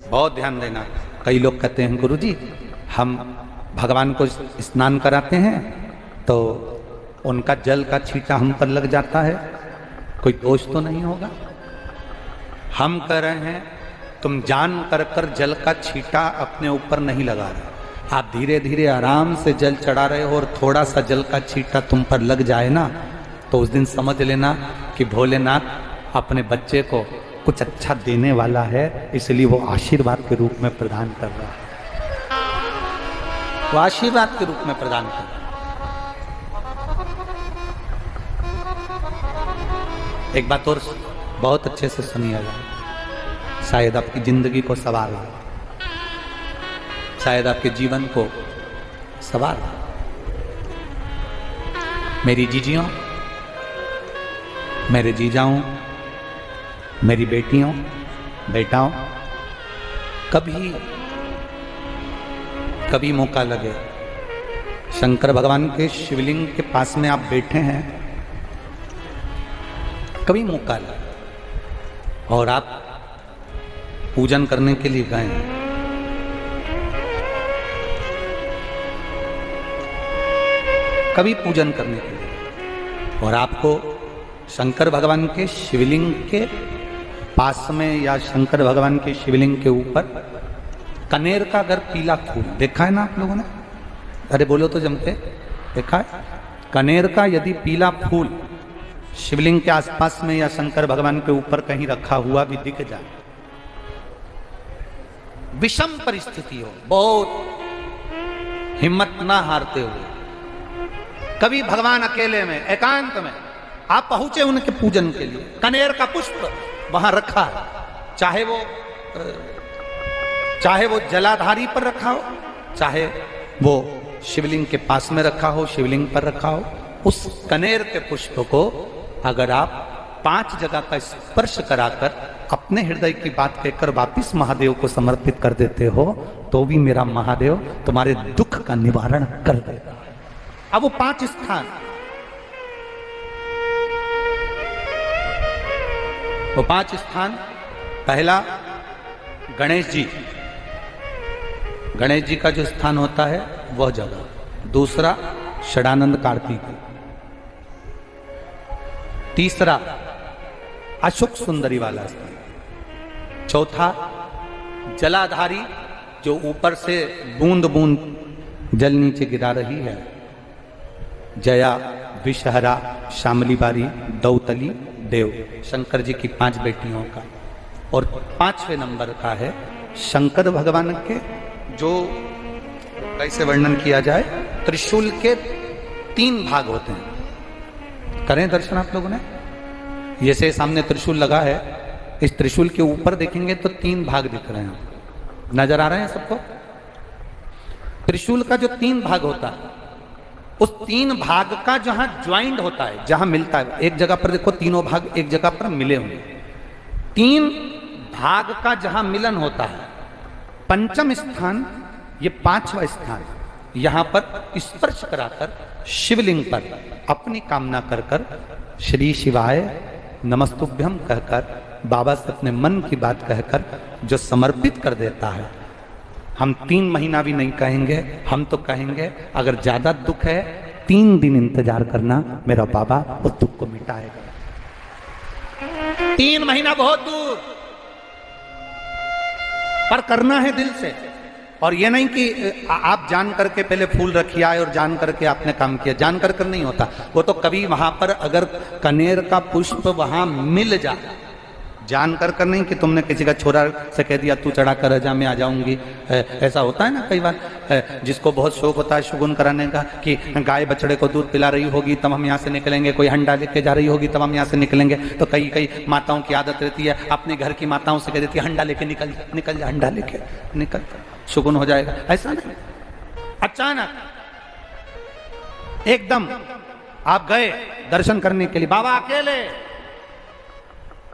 बहुत ध्यान देना। कई लोग कहते हैं गुरुजी हम भगवान को स्नान कराते हैं तो उनका जल का छींटा हम पर लग जाता है, कोई दोष तो नहीं होगा? हम कह रहे हैं तुम जान कर जल का छींटा अपने ऊपर नहीं लगा रहे, आप धीरे धीरे आराम से जल चढ़ा रहे हो और थोड़ा सा जल का छींटा तुम पर लग जाए ना तो उस दिन समझ लेना कि भोलेनाथ अपने बच्चे को कुछ अच्छा देने वाला है, इसलिए वो आशीर्वाद के रूप में प्रदान कर रहा है। वो आशीर्वाद के रूप में प्रदान कर रहा है। एक बात और बहुत अच्छे से सुनिएगा, शायद आपकी जिंदगी को सवार हो, शायद आपके जीवन को सवार हो। मेरी जीजियों, मेरे जीजाओं, मेरी बेटियों, बेटाओं, कभी मौका लगे, शंकर भगवान के शिवलिंग के पास में आप बैठे हैं, कभी मौका लगे और आप पूजन करने के लिए गए हैं, कभी पूजन करने के लिए, और आपको शंकर भगवान के शिवलिंग के पास में या शंकर भगवान के शिवलिंग के ऊपर कनेर का अगर पीला फूल देखा है ना आप लोगों ने? अरे बोलो तो जमते, देखा है? कनेर का यदि पीला फूल शिवलिंग के आसपास में या शंकर भगवान के ऊपर कहीं रखा हुआ भी दिख जाए, विषम परिस्थिति हो, बहुत हिम्मत ना हारते हुए, कभी भगवान अकेले में एकांत में आप पहुंचे उनके पूजन के लिए, कनेर का पुष्प वहां रखा है, चाहे वो जलाधारी पर रखा हो, चाहे वो शिवलिंग के पास में रखा हो, शिवलिंग पर रखा हो, उस कनेर के पुष्प को अगर आप 5 जगह का स्पर्श कराकर अपने हृदय की बात कहकर वापिस महादेव को समर्पित कर देते हो तो भी मेरा महादेव तुम्हारे दुख का निवारण कर देगा। अब वो 5 स्थान, वो 5 स्थान, पहला गणेश जी, गणेश जी का जो स्थान होता है वह जगह, दूसरा षडानंद कार्तिक, तीसरा अशोक सुंदरी वाला स्थान, चौथा जलाधारी जो ऊपर से बूंद बूंद जल नीचे गिरा रही है, जया, विषहरा, शामली बारी, दौतली, देव, शंकर जी की 5 बेटियों का। और 5वें नंबर का है शंकर भगवान के, जो कैसे वर्णन किया जाए, त्रिशूल के 3 भाग होते हैं। करें दर्शन आप लोगों ने? जैसे सामने त्रिशूल लगा है, इस त्रिशूल के ऊपर देखेंगे तो 3 भाग दिख रहे हैं, नजर आ रहे हैं सबको? त्रिशूल का जो 3 भाग होता है, उस 3 भाग का जहां ज्वाइंट होता है, जहां मिलता है, एक जगह पर देखो तीनों भाग एक जगह पर मिले होंगे, 3 भाग का जहां मिलन होता है, 5वां स्थान, ये 5वां स्थान, यहां पर स्पर्श कराकर शिवलिंग पर अपनी कामना कर कर श्री शिवाय नमस्तुभ्यम कहकर बाबा से अपने मन की बात कहकर जो समर्पित कर देता है, हम 3 महीना भी नहीं कहेंगे, हम तो कहेंगे अगर ज्यादा दुख है 3 दिन इंतजार करना, मेरा बाबा उस दुख को मिटाएगा। 3 महीना बहुत दूर, पर करना है दिल से। और ये नहीं कि आप जान करके पहले फूल रखिए आए और जान करके आपने काम किया, जान कर नहीं होता वो तो। कभी वहां पर अगर कनेर का पुष्प वहां मिल जाए, जान कर नहीं कि तुमने किसी का छोरा से कह दिया तू चढ़ा कर जा मैं आ जाऊंगी, ऐसा होता है ना कई बार, जिसको बहुत शौक होता है शगुन कराने का कि गाय बछड़े को दूध पिला रही होगी तब हम यहाँ से निकलेंगे, कोई हंडा लेके जा रही होगी तब हम यहाँ से निकलेंगे, तो कई माताओं की आदत रहती है अपने घर की माताओं से कह देती है हंडा लेके निकल जा, हंडा लेके निकल, शगुन हो जाएगा। ऐसा नहीं, अचानक एकदम आप गए दर्शन करने के लिए, बाबा अकेले,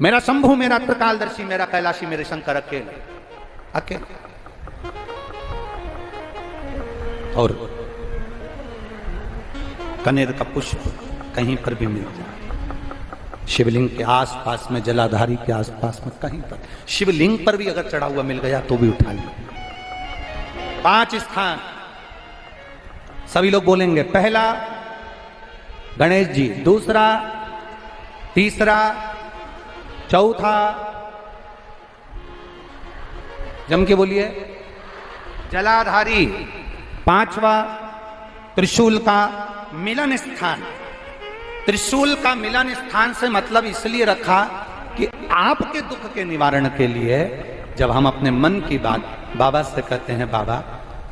मेरा शंभू, मेरा त्रिकालदर्शी, मेरा कैलाशी, मेरे शंकर अकेले अकेले, और कनेर का पुष्प कहीं पर भी मिल जाए, शिवलिंग के आसपास में, जलाधारी के आसपास में, कहीं पर शिवलिंग पर भी अगर चढ़ा हुआ मिल गया तो भी उठा लो। 5 स्थान सभी लोग बोलेंगे। पहला गणेश जी, दूसरा, तीसरा, चौथा, जम के बोलिए, जलाधारी, 5वां त्रिशूल का मिलन स्थान। त्रिशूल का मिलन स्थान से मतलब इसलिए रखा कि आपके दुख के निवारण के लिए जब हम अपने मन की बात बाबा से कहते हैं, बाबा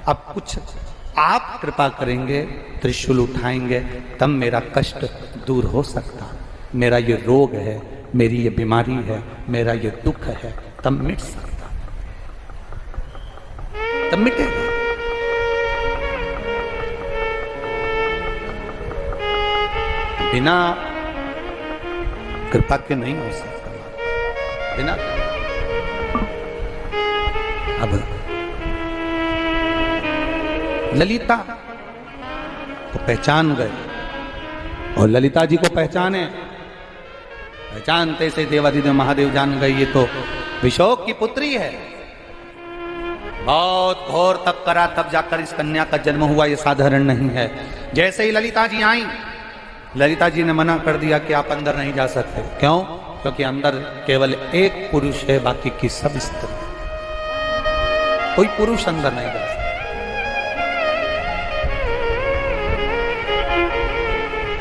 अब कुछ आप कृपा करेंगे, त्रिशूल उठाएंगे, तब मेरा कष्ट दूर हो सकता, मेरा ये रोग है, मेरी ये बीमारी है, मेरा ये दुख है, तब मिट सकता, तब मिटेगा। बिना कृपा के नहीं हो सकता, बिना। अब ललिता को पहचान गए और ललिता जी को पहचाने, पहचानते से देवादिदेव महादेव जान गए ये तो विशोक की पुत्री है। बहुत घोर तप करा तब जाकर इस कन्या का जन्म हुआ, ये साधारण नहीं है। जैसे ही ललिता जी आई, ललिता जी ने मना कर दिया कि आप अंदर नहीं जा सकते। क्यों? क्योंकि अंदर केवल एक पुरुष है, बाकी की सब स्त्री, कोई पुरुष अंदर नहीं जा सकता।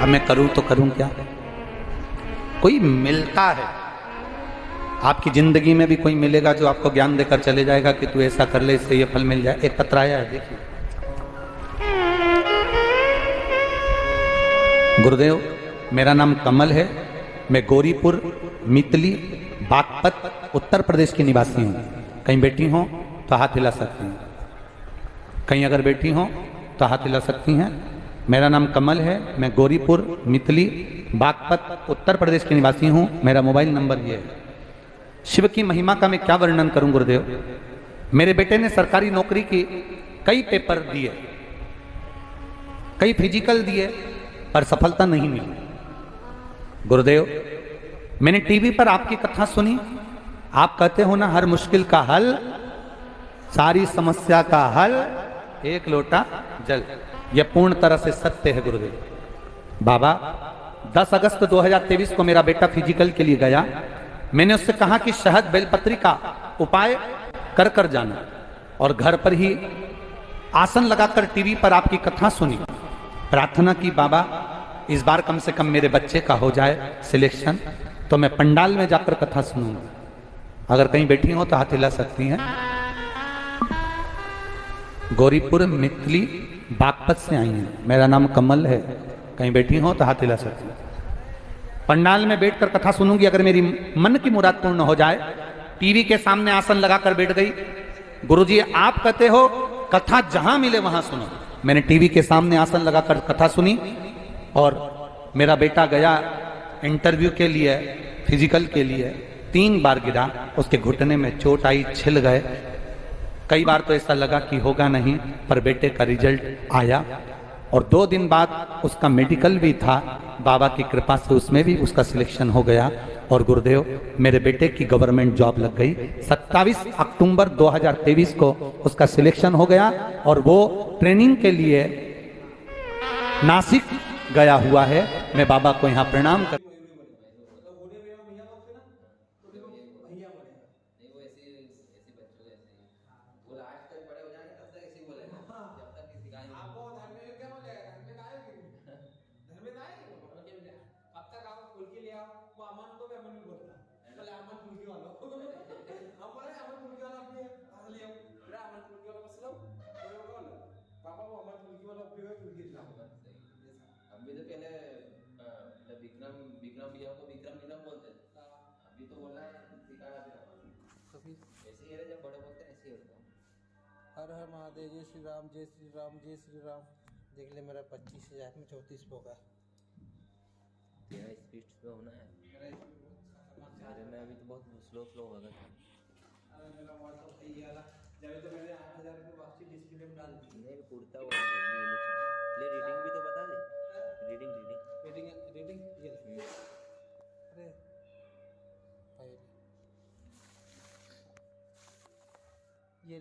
अब मैं करूं तो करूं क्या? कोई मिलता है आपकी जिंदगी में भी, कोई मिलेगा जो आपको ज्ञान देकर चले जाएगा कि तू ऐसा कर ले, इससे ये फल मिल जाए। एक पत्र आया है, देखिए। गुरुदेव, मेरा नाम कमल है, मैं गौरीपुर, मितली, बागपत, उत्तर प्रदेश की निवासी हूँ। कहीं बैठी हो तो हाथ हिला सकती हैं, कहीं अगर बैठी हो तो हाथ हिला सकती हैं। मेरा नाम कमल है, मैं गौरीपुर, मितली, बागपत, उत्तर प्रदेश की निवासी हूँ। मेरा मोबाइल नंबर ये है। शिव की महिमा का मैं क्या वर्णन करूं गुरुदेव। मेरे बेटे ने सरकारी नौकरी की कई पेपर दिए, कई फिजिकल दिए, पर सफलता नहीं मिली। गुरुदेव, मैंने टीवी पर आपकी कथा सुनी, आप कहते हो ना हर मुश्किल का हल, सारी समस्या का हल एक लोटा जल। यह पूर्ण तरह से सत्य है गुरुदेव। बाबा, 10 अगस्त 2023 को मेरा बेटा फिजिकल के लिए गया। मैंने उससे कहा कि शहद बेलपत्री का उपाय कर कर जाना, और घर पर ही आसन लगाकर टीवी पर आपकी कथा सुनी। प्रार्थना की, बाबा इस बार कम से कम मेरे बच्चे का हो जाए सिलेक्शन, तो मैं पंडाल में जाकर कथा सुनूंगा। अगर कहीं बैठी हो तो हाथ हिला सकती हैं। गौरीपुर, मितली, बागपत से आई हैं। मेरा नाम कमल है, कहीं बैठी हो तो हाथ हिला सकती हैं। पंडाल में बैठकर कथा सुनूंगी, अगर मेरी मन की मुराद पूर्ण हो जाए। टीवी के सामने आसन लगाकर बैठ गई। गुरुजी, आप कहते हो कथा जहां मिले वहां सुनो। मैंने टीवी के सामने आसन लगाकर कथा सुनी, और मेरा बेटा गया इंटरव्यू के लिए, फिजिकल के लिए। 3 बार गिरा, उसके घुटने में चोट आई, छिल गए। कई बार तो ऐसा लगा कि होगा नहीं, पर बेटे का रिजल्ट आया, और 2 दिन बाद उसका मेडिकल भी था। बाबा की कृपा से उसमें भी उसका सिलेक्शन हो गया, और गुरुदेव मेरे बेटे की गवर्नमेंट जॉब लग गई। 27 अक्टूबर 2023 को उसका सिलेक्शन हो गया, और वो ट्रेनिंग के लिए नासिक गया हुआ है। मैं बाबा को यहाँ प्रणाम कर अभी तो पहले विक्रम विक्रम भैया को विक्रम विक्रम बोलते थे, अभी तो बोलना सिखाया कभी ऐसे ही है, जब बड़े बोलते हैं ऐसे ही होता है। हर हर महादेव, जय श्री राम, जय श्री राम, जय श्री राम। देख ले मेरा 25,000 में 34 होगा। तेरा स्पीड पे होना है, अरे मैं अभी तो बहुत स्लो स्लो होगा। अरे मेरा व्हाट्सएप सही वाला, जब तो मैंने 8,000 की वापसी डिस्प्ले में डाल दी। नहीं कुर्ता वो ले, रीडिंग भी तो बता दे। रीडिंग रीडिंग रीडिंग रीडिंग ये। अरे ये